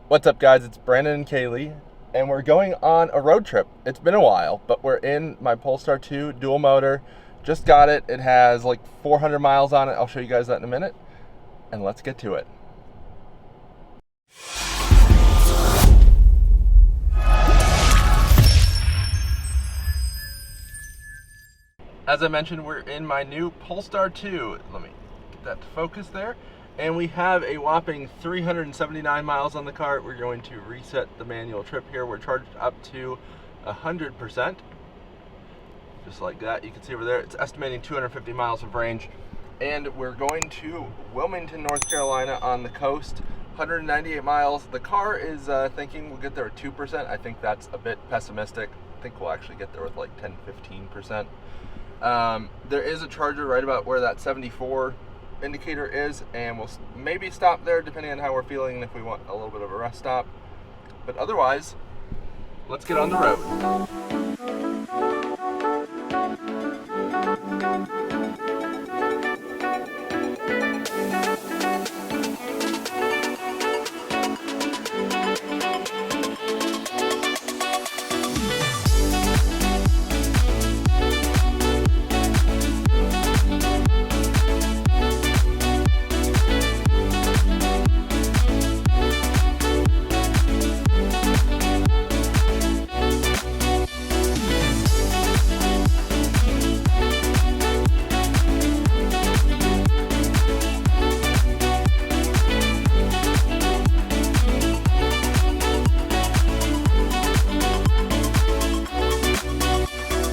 What's up, guys? It's Brandon and Kaylee, and we're going on a road trip. It's been a while, but we're in my Polestar 2 dual motor. Just got it. It has like 400 miles on it. I'll show you guys that in a minute, and let's get to it. As I mentioned, we're in my new Polestar 2. Let me get that to focus there. And we have a whopping 379 miles on the car. We're going to reset the manual trip here. We're charged up to 100%. Just like that. You can see over there, it's estimating 250 miles of range. And we're going to Wilmington, North Carolina on the coast. 198 miles. The car is thinking we'll get there at 2%. I think that's a bit pessimistic. I think we'll actually get there with like 10-15%. There is a charger right about where that 74 indicator is, and we'll maybe stop there depending on how we're feeling, if we want a little bit of a rest stop. But otherwise, let's get on the road.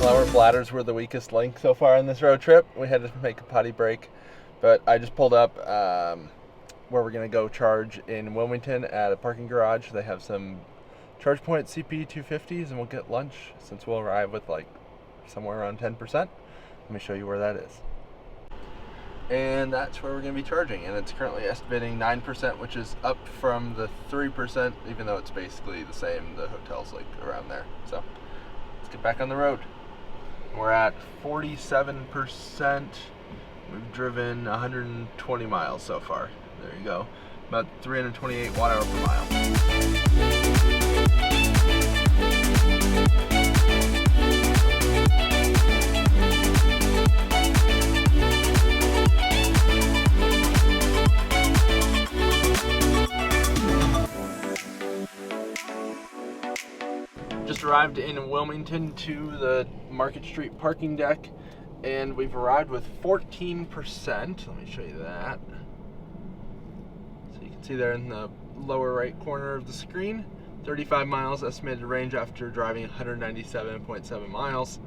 Our bladders were the weakest link so far in this road trip. We had to make a potty break, but I just pulled up where we're going to go charge in Wilmington at a parking garage. They have some ChargePoint CP 250s, and we'll get lunch since we'll arrive with like somewhere around 10%. Let me show you where that is. And that's where we're going to be charging, and it's currently estimating 9%, which is up from the 3%, even though it's basically the same. The hotel's like around there. So let's get back on the road. We're at 47%. We've driven 120 miles so far. There you go. About 328 watt hour per mile. Just arrived in Wilmington to the Market Street parking deck, and we've arrived with 14%. Let me show you that. So you can see there in the lower right corner of the screen, 35 miles estimated range after driving 197.7 miles.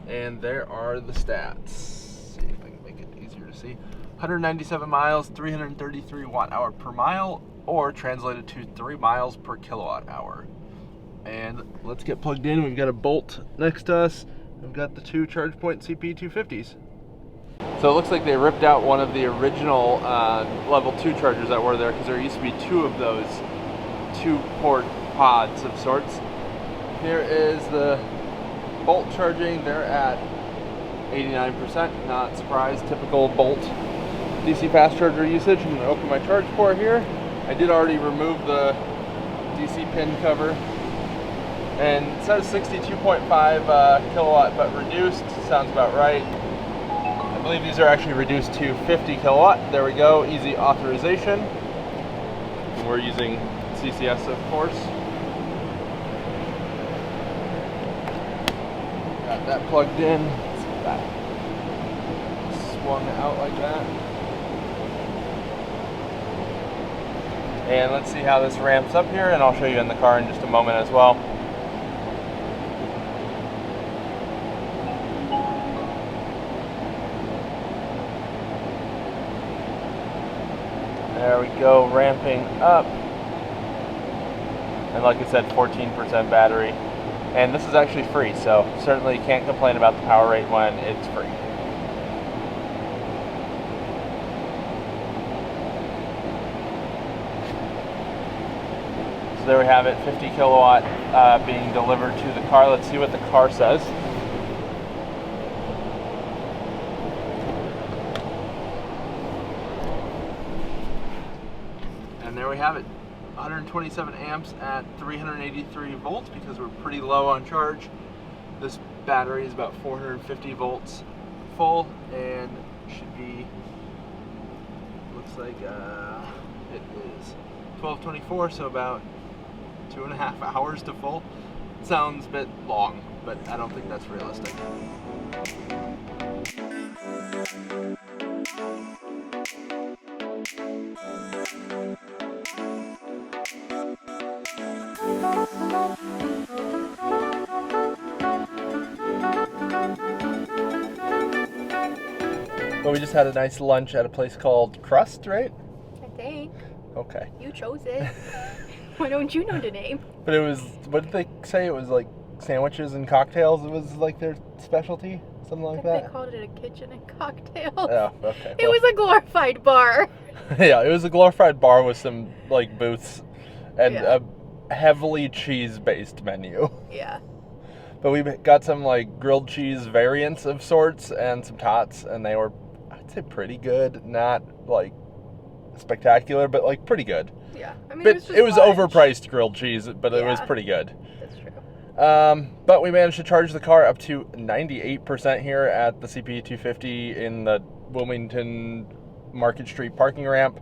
And there are the stats. See if I can make it easier to see. 197 miles, 333 watt hour per mile, or translated to 3 miles per kilowatt hour. And let's get plugged in. We've got a Bolt next to us. We've got the two ChargePoint CP 250s. So it looks like they ripped out one of the original level 2 chargers that were there, because there used to be two of those 2-port pods of sorts. Here is the Bolt charging. They're at 89%. Not surprised. Typical Bolt DC fast charger usage. I'm going to open my charge port here. I did already remove the DC pin cover. And it says 62.5 kilowatt, but reduced. Sounds about right. I believe these are actually reduced to 50 kilowatt. There we go. Easy authorization. And we're using CCS, of course. Got that plugged in. Let's get that swung out like that. And let's see how this ramps up here, and I'll show you in the car in just a moment as well. There we go, ramping up. And like I said, 14% battery. And this is actually free, so certainly can't complain about the power rate when it's free. So there we have it, 50 kilowatt being delivered to the car. Let's see what the car says. And there we have it, 127 amps at 383 volts because we're pretty low on charge. This battery is about 450 volts full and should be, looks like it is 12:24, so about 2.5 hours to full. Sounds a bit long, but I don't think that's realistic. Well, we just had a nice lunch at a place called Crust, right? I think. Okay. You chose it. Why don't you know the name? But it was, what did they say? It was like sandwiches and cocktails. It was like their specialty, something like that. They called it a kitchen and cocktails. Oh, okay. It was a glorified bar. Yeah, it was a glorified bar with some like booths and Yeah. a heavily cheese-based menu. Yeah. But we got some like grilled cheese variants of sorts and some tots, and they were, I'd say, pretty good. Not like spectacular, but like pretty good. Yeah. I mean, But it was lunch. overpriced grilled cheese, but it was Yeah. pretty good. That's true. But we managed to charge the car up to 98% here at the CP 250 in the Wilmington Market Street parking ramp.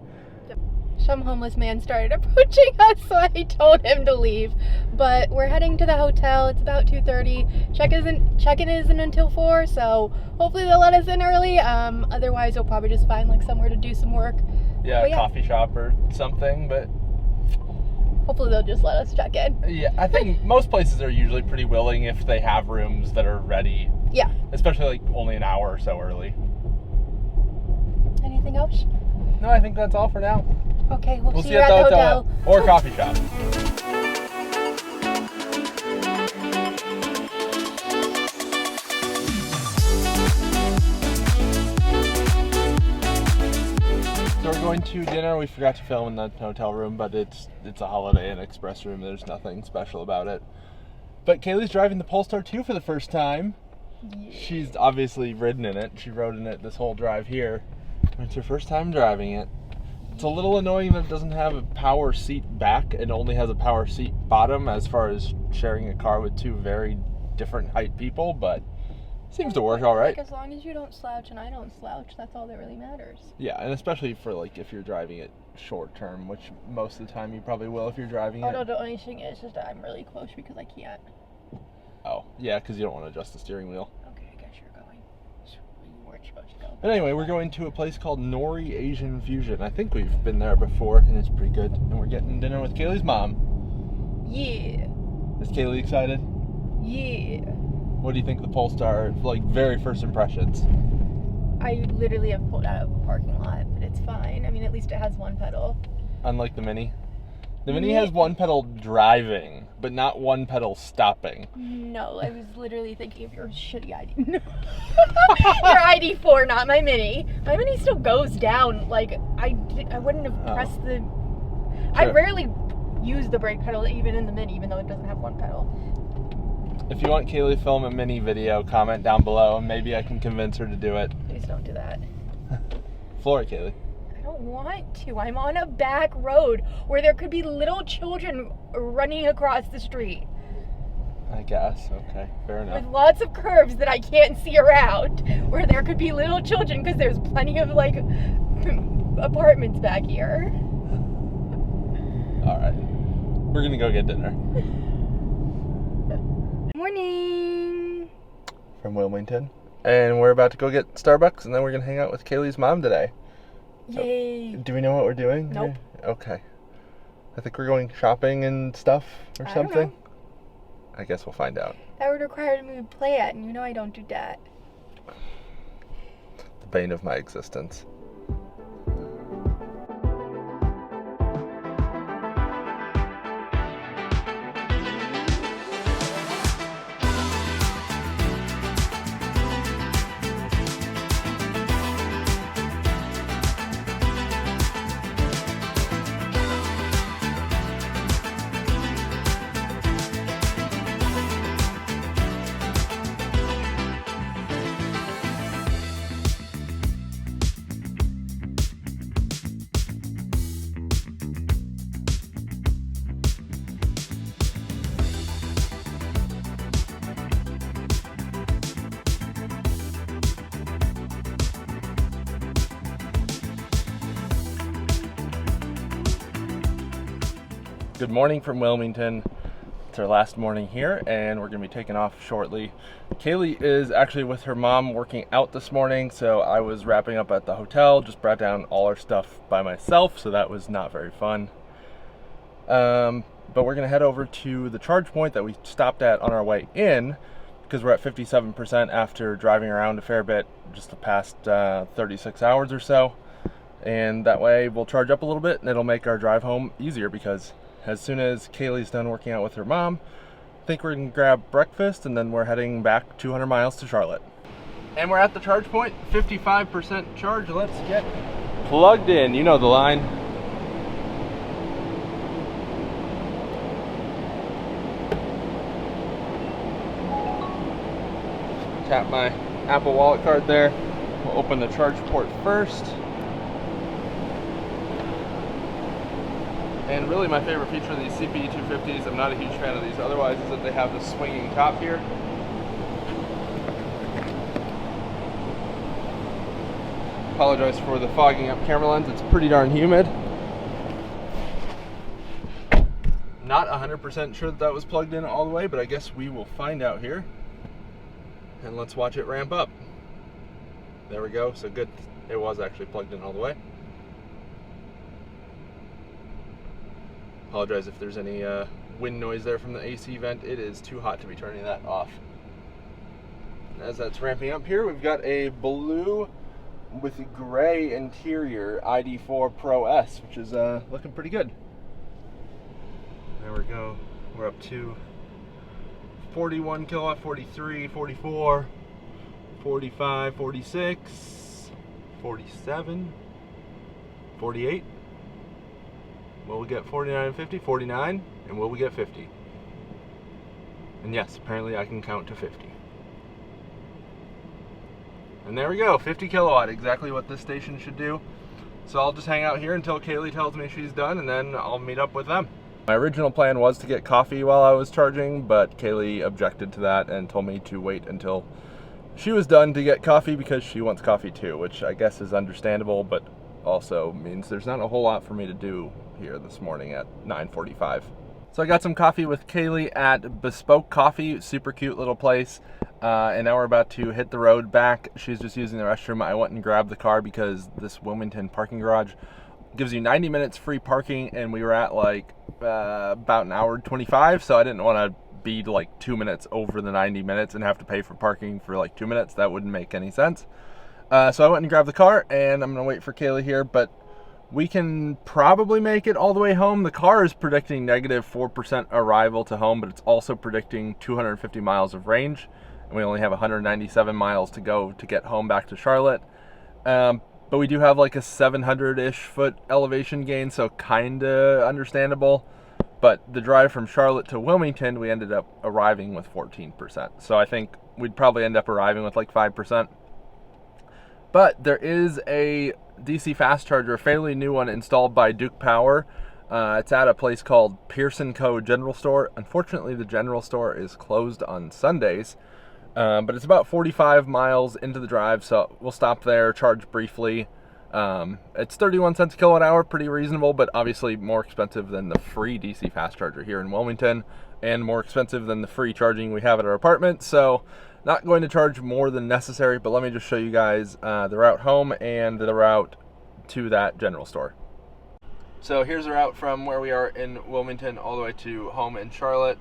Some homeless man started approaching us, so I told him to leave. But we're heading to the hotel. It's about 2:30. Check-in isn't until 4, so hopefully they'll let us in early. Otherwise, we'll probably just find like somewhere to do some work. Yeah, But yeah. coffee shop or something, but Hopefully they'll just let us check in. yeah, I think most places are usually pretty willing if they have rooms that are ready, Yeah. especially like only an hour or so early. Anything else? No, I think that's all for now. Okay, we'll see See you you at the hotel. or coffee shop. So we're going to dinner. We forgot to film in the hotel room, but it's a Holiday Inn Express room. There's nothing special about it. But Kaylee's driving the Polestar 2 for the first time. Yeah. She's obviously ridden in it. She rode in it this whole drive here. It's her first time driving it. It's a little annoying that it doesn't have a power seat back and only has a power seat bottom as far as sharing a car with two very different height people, but seems to work all right. Like, as long as you don't slouch and I don't slouch, that's all that really matters. Yeah, and especially for like if you're driving it short term, which most of the time you probably will if you're driving Oh it. no, the only thing is just that I'm really close because I can't. Oh, yeah, because you don't want to adjust the steering wheel. Okay, I guess you're going. You weren't supposed to go. But anyway, we're going to a place called Nori Asian Fusion. I think we've been there before, and it's pretty good. And we're getting dinner with Kaylee's mom. Yeah. Is Kaylee excited? Yeah. What do you think of the Polestar, like, very first impressions? I literally have pulled out of a parking lot, but it's fine. I mean, at least it has one pedal. Unlike the Mini? The Mini has one pedal driving, but not one pedal stopping. No, I was literally thinking of your shitty ID. No. Your ID4, not my Mini. My Mini still goes down. Like, I wouldn't have pressed the... I Sure. rarely use the brake pedal even in the Mini, even though it doesn't have one pedal. If you want Kaylee to film a Mini video, comment down below, and maybe I can convince her to do it. Please don't do that. Floor it, Kaylee. I don't want to. I'm on a back road where there could be little children running across the street. I guess. Okay, fair enough. With lots of curves that I can't see around, where there could be little children because there's plenty of like apartments back here. All right, we're gonna go get dinner. Morning. From Wilmington, and we're about to go get Starbucks, and then we're gonna hang out with Kaylee's mom today. Yay. Do we know what we're doing? Nope. Okay. I think we're going shopping and stuff or I don't something. know. I guess we'll find out. That would require me to play it, and you know I don't do that. The bane of my existence. Good morning from Wilmington. It's our last morning here, and we're going to be taking off shortly. Kaylee is actually with her mom working out this morning, so I was wrapping up at the hotel, just brought down all our stuff by myself, so that was not very fun. But we're going to head over to the charge point that we stopped at on our way in, because we're at 57% after driving around a fair bit just the past 36 hours or so. And that way we'll charge up a little bit and it'll make our drive home easier, because as soon as Kaylee's done working out with her mom, I think we're gonna grab breakfast and then we're heading back 200 miles to Charlotte. And we're at the charge point, 55% charge. Let's get plugged in. You know the line. Tap my Apple Wallet card there. We'll open the charge port first. And really my favorite feature of these CPE 250s, I'm not a huge fan of these otherwise, is that they have the swinging top here. Apologize for the fogging up camera lens, it's pretty darn humid. Not 100% sure that was plugged in all the way, but I guess we will find out here. And let's watch it ramp up. There we go, so good, it was actually plugged in all the way. Apologize if there's any wind noise there from the AC vent. It is too hot to be turning that off. And as that's ramping up here, we've got a blue with a gray interior ID4 Pro S, which is looking pretty good. There we go. We're up to 41 kilowatt, 43, 44, 45, 46, 47, 48. Will we get 49 and 50? 49, and will we get 50? And yes, apparently I can count to 50. And there we go, 50 kilowatt, exactly what this station should do. So I'll just hang out here until Kaylee tells me she's done, and then I'll meet up with them. My original plan was to get coffee while I was charging, but Kaylee objected to that and told me to wait until she was done to get coffee, because she wants coffee too, which I guess is understandable, but also means there's not a whole lot for me to do here this morning at 9:45. So I got some coffee with Kaylee at Bespoke Coffee, super cute little place. And now we're about to hit the road back. She's just using the restroom. I went and grabbed the car because this Wilmington parking garage gives you 90 minutes free parking, and we were at like about an hour 25, so I didn't want to be like 2 minutes over the 90 minutes and have to pay for parking for like 2 minutes. That wouldn't make any sense. So I went and grabbed the car, and I'm gonna wait for Kaylee here, but we can probably make it all the way home. The car is predicting negative 4% arrival to home, but it's also predicting 250 miles of range, and we only have 197 miles to go to get home back to Charlotte. But we do have like a 700-ish foot elevation gain, so kinda understandable. But the drive from Charlotte to Wilmington, we ended up arriving with 14%. So I think we'd probably end up arriving with like 5%. But there is a DC fast charger, a fairly new one, installed by Duke Power. It's at a place called Pearson Co. General Store. Unfortunately, the general store is closed on Sundays, but it's about 45 miles into the drive, so we'll stop there, charge briefly. It's 31 cents a kilowatt hour, pretty reasonable, but obviously more expensive than the free DC fast charger here in Wilmington, and more expensive than the free charging we have at our apartment, so not going to charge more than necessary. But let me just show you guys the route home and the route to that general store. So here's the route from where we are in Wilmington all the way to home in Charlotte,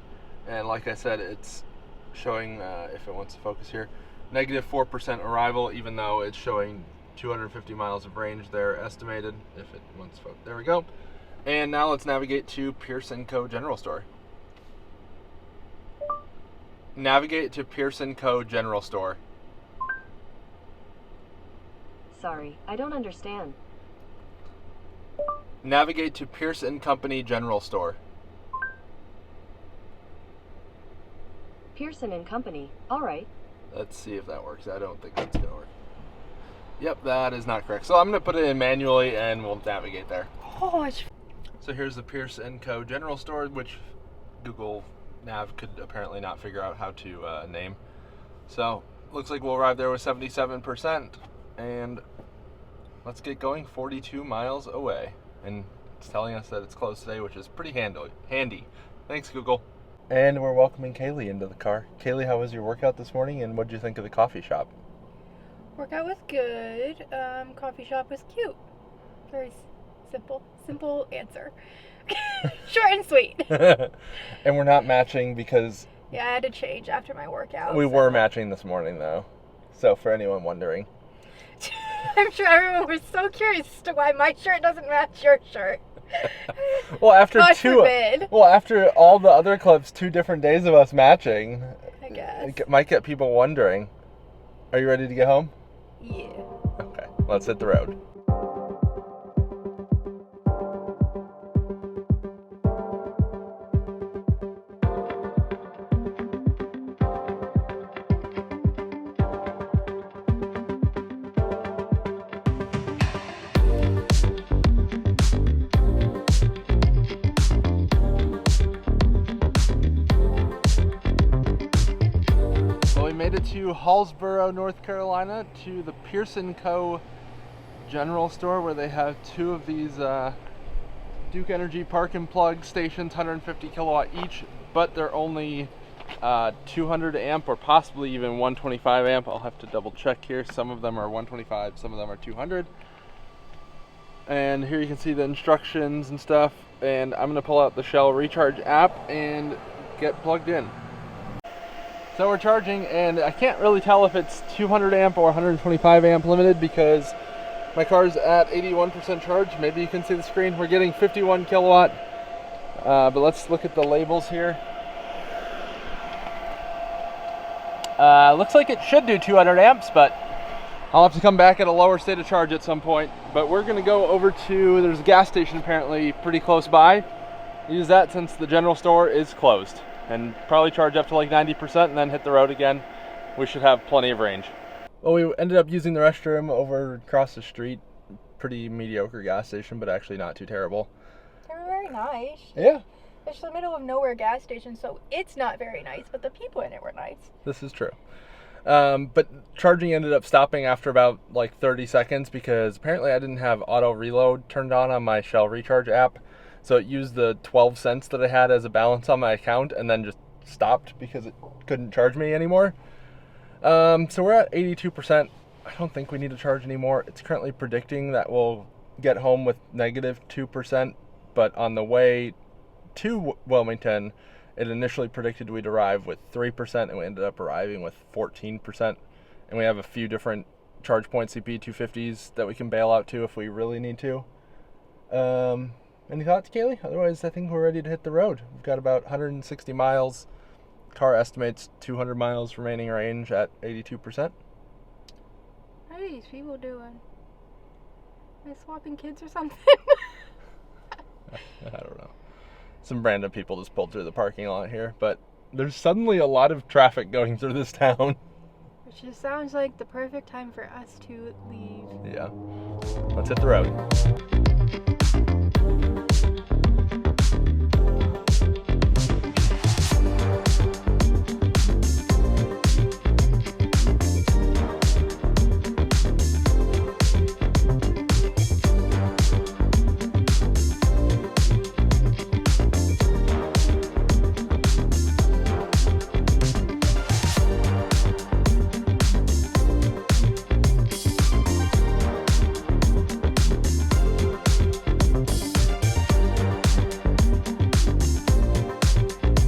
and like I said, it's showing, if it wants to focus here, negative 4% arrival, even though it's showing 250 miles of range there estimated. If it wants to focus, there we go. And now let's navigate to Pearson Co. General Store. Navigate to Pearson Co. General Store. Sorry, I don't understand. Navigate to Pearson Company General Store. Pearson and Company, alright. Let's see if that works. I don't think that's going to work. Yep, that is not correct. So I'm going to put it in manually and we'll navigate there. Oh, so here's the Pearson Co. General Store, which Google Nav could apparently not figure out how to name. So looks like we'll arrive there with 77%, and let's get going. 42 miles away, and It's telling us that it's closed today, which is pretty handy. Thanks, Google. And we're welcoming Kaylee into the car. Kaylee, how was your workout this morning, and what did you think of the coffee shop? Workout was good. Coffee shop was cute. Very simple answer. Short and sweet. And we're not matching because... Yeah, I had to change after my workout. We were matching this morning, though. So, for anyone wondering. I'm sure everyone was so curious as to why my shirt doesn't match your shirt. Well, after forbid. after all the other clips, 2 different days of us matching, I guess. It might get people wondering. Are you ready to get home? Yeah. Okay, let's hit the road. Made it to Hallsboro, North Carolina, to the Pearson Co. General Store, where they have 2 of these Duke Energy Park and Plug stations, 150 kilowatt each, but they're only 200 amp or possibly even 125 amp. I'll have to double check here. Some of them are 125, some of them are 200. And here you can see the instructions and stuff. And I'm gonna pull out the Shell Recharge app and get plugged in. So we're charging, and I can't really tell if it's 200 amp or 125 amp limited because my car's at 81% charge. Maybe you can see the screen. We're getting 51 kilowatt, but let's look at the labels here. Looks like it should do 200 amps, but I'll have to come back at a lower state of charge at some point. But we're gonna go over to, there's a gas station apparently pretty close by. Use that since the general store is closed. And probably charge up to like 90% and then hit the road again. We should have plenty of range. Well, we ended up using the restroom over across the street. Pretty mediocre gas station, but actually not too terrible. They were very nice. Yeah. It's the middle of nowhere gas station, so it's not very nice, but the people in it were nice. This is true. But charging ended up stopping after about like 30 seconds because apparently I didn't have auto reload turned on my Shell Recharge app. So it used the 12 cents that I had as a balance on my account and then just stopped because it couldn't charge me anymore. So we're at 82%. I don't think we need to charge anymore. It's currently predicting that we'll get home with negative 2%, but on the way to Wilmington, it initially predicted we'd arrive with 3%, and we ended up arriving with 14%. And we have a few different charge point CP250s that we can bail out to if we really need to. Any thoughts, Kaylee? Otherwise, I think we're ready to hit the road. We've got about 160 miles. Car estimates 200 miles remaining range at 82%. What are these people doing? Are they swapping kids or something? I don't know. Some random people just pulled through the parking lot here, but there's suddenly a lot of traffic going through this town. Which just sounds like the perfect time for us to leave. Yeah. Let's hit the road.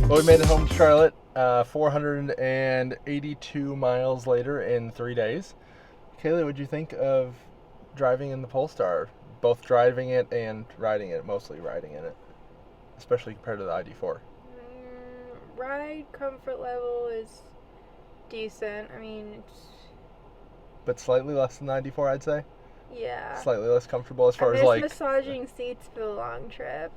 Well, we made it home to Charlotte 482 miles later in 3 days. Kaylee, what'd you think of driving in the Polestar? Both driving it and riding it, mostly riding in it, especially compared to the ID4. Ride comfort level is decent. I mean, it's... But slightly less than the ID4, I'd say. Yeah. Slightly less comfortable as far as I miss massaging seats for the long trip.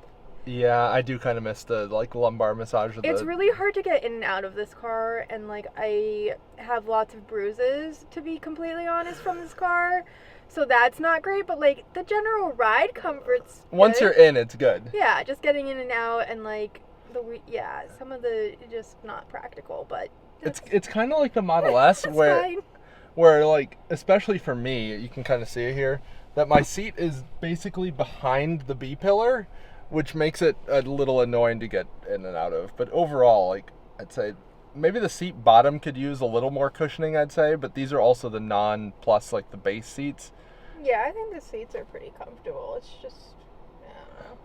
Yeah, I do kind of miss the lumbar massage. It's really hard to get in and out of this car, and I have lots of bruises, to be completely honest, from this car. So that's not great, but the general ride comfort's good. Once you're in, it's good. Yeah, just getting in and out, and some of the just not practical, but it's kind of like the Model S where especially for me, you can kind of see it here. that my seat is basically behind the B pillar, which makes it a little annoying to get in and out of. But overall, like, I'd say maybe the seat bottom could use a little more cushioning, I'd say, but these are also the non-plus, like the base seats. Yeah, I think the seats are pretty comfortable. It's just, I don't know.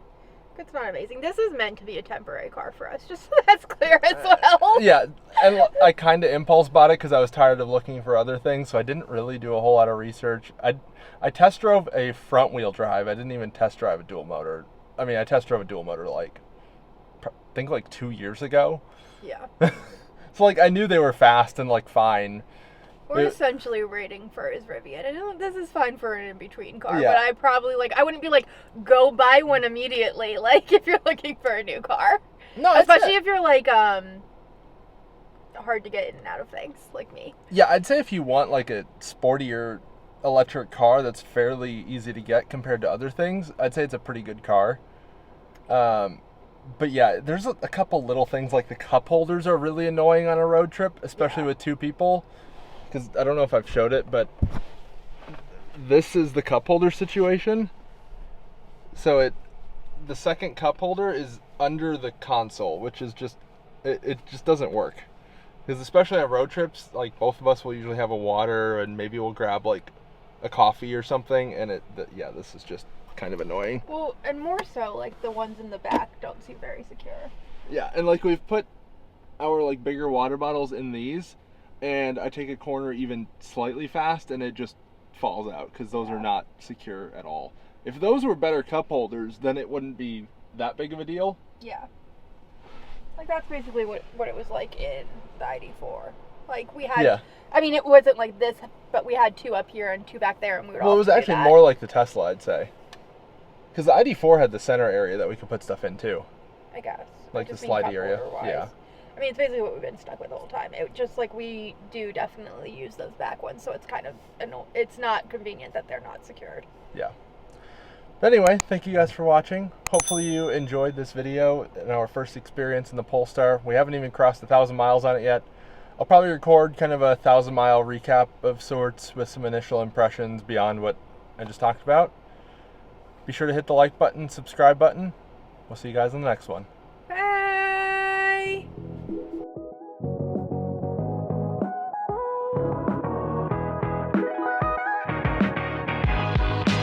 It's not amazing. This is meant to be a temporary car for us, just so that's clear as well. Yeah, and I kind of impulse bought it because I was tired of looking for other things, so I didn't really do a whole lot of research. I test drove a front wheel drive. I didn't even test drive a dual motor. I mean, I test drove a dual motor like, I think like 2 years ago. Yeah. So like I knew they were fast and like fine. We're essentially waiting for his Rivian. And this is fine for an in-between car, Yeah. but I probably, like, I wouldn't be like, go buy one immediately, like, if you're looking for a new car. No, especially if you're, like, hard to get in and out of things, like me. Yeah, I'd say if you want like a sportier electric car that's fairly easy to get compared to other things, I'd say it's a pretty good car. But yeah, there's a couple little things, like the cup holders are really annoying on a road trip, especially with two people. Because I don't know if I've showed it, but this is the cup holder situation. So the second cup holder is under the console, which is just, it just doesn't work. Because especially on road trips, like both of us will usually have a water and maybe we'll grab like a coffee or something, and yeah, this is just kind of annoying. Well, and more so, like, the ones in the back don't seem very secure. Yeah, and like we've put our like bigger water bottles in these, and I take a corner even slightly fast and it just falls out because those are not secure at all. If those were better cup holders, then it wouldn't be that big of a deal. Yeah. Like, that's basically what it was like in the ID4. Like, we had, Yeah. I mean, it wasn't like this, but we had two up here and two back there, and we would all Well, it was do actually that. more like the Tesla, I'd say. Because the ID4 had the center area that we could put stuff in too. I guess. Like I just the mean slidey cup area, holder-wise. yeah. I mean, it's basically what we've been stuck with the whole time. It just, like, we do definitely use those back ones, so it's kind of, it's not convenient that they're not secured. Yeah. But anyway, thank you guys for watching. Hopefully you enjoyed this video and our first experience in the Polestar. We haven't even crossed 1,000 miles on it yet. I'll probably record kind of a 1,000-mile recap of sorts with some initial impressions beyond what I just talked about. Be sure to hit the like button, subscribe button. We'll see you guys in the next one.